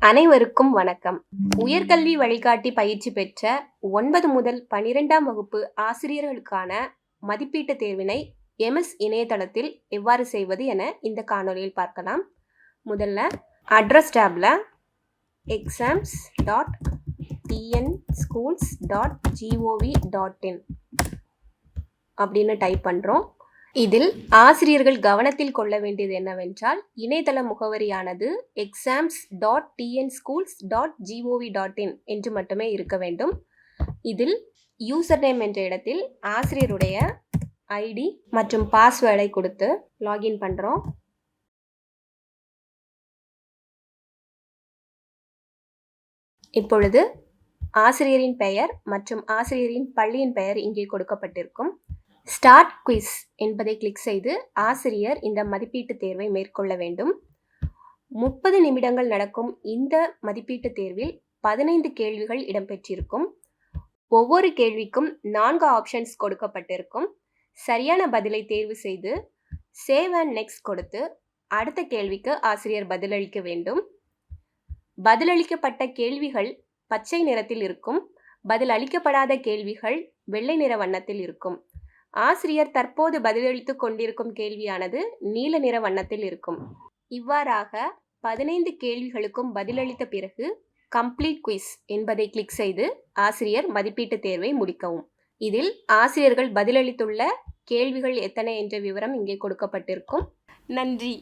அனைவருக்கும் வணக்கம். உயர்கல்வி வழிகாட்டி பயிற்சி பெற்ற 9 முதல் 12ஆம் வகுப்பு ஆசிரியர்களுக்கான மதிப்பீட்டு தேர்வினை MS இணையதளத்தில் எவ்வாறு செய்வது என இந்த காணொளியில் பார்க்கலாம். முதல்ல அட்ரஸ் டேப்ல exams.tnschools.gov.in அப்படின்னு டைப் பண்ணுறோம். இதில் ஆசிரியர்கள் கவனத்தில் கொள்ள வேண்டியது என்னவென்றால், இணையதள முகவரியானது exams.tnschools.gov.in என்று மட்டுமே இருக்க வேண்டும். இதில் யூசர் நேம் என்ற இடத்தில் ஆசிரியருடைய ஐடி மற்றும் பாஸ்வேர்டை கொடுத்து லாகின் பண்ணுறோம். இப்பொழுது ஆசிரியரின் பெயர் மற்றும் ஆசிரியரின் பள்ளியின் பெயர் இங்கே கொடுக்கப்பட்டிருக்கும். ஸ்டார்ட் குவிஸ் என்பதை கிளிக் செய்து ஆசிரியர் இந்த மதிப்பீட்டு தேர்வை மேற்கொள்ள வேண்டும். 30 நிமிடங்கள் நடக்கும் இந்த மதிப்பீட்டு தேர்வில் 15 கேள்விகள் இடம்பெற்றிருக்கும். ஒவ்வொரு கேள்விக்கும் 4 ஆப்ஷன்ஸ் கொடுக்கப்பட்டிருக்கும். சரியான பதிலை தேர்வு செய்து சேவ் அண்ட் நெக்ஸ்ட் கொடுத்து அடுத்த கேள்விக்கு ஆசிரியர் பதிலளிக்க வேண்டும். பதிலளிக்கப்பட்ட கேள்விகள் பச்சை நிறத்தில் இருக்கும். பதில் அளிக்கப்படாத கேள்விகள் வெள்ளை நிற வண்ணத்தில் இருக்கும். ஆசிரியர் தற்போது பதிலளித்து கொண்டிருக்கும் கேள்வியானது நீல நிற வண்ணத்தில் இருக்கும். இவ்வாறாக 15 கேள்விகளுக்கும் பதிலளித்த பிறகு கம்ப்ளீட் குவிஸ் என்பதை கிளிக் செய்து ஆசிரியர் மதிப்பீட்டு தேர்வை முடிக்கவும். இதில் ஆசிரியர்கள் பதிலளித்துள்ள கேள்விகள் எத்தனை என்ற விவரம் இங்கே கொடுக்கப்பட்டிருக்கும். நன்றி.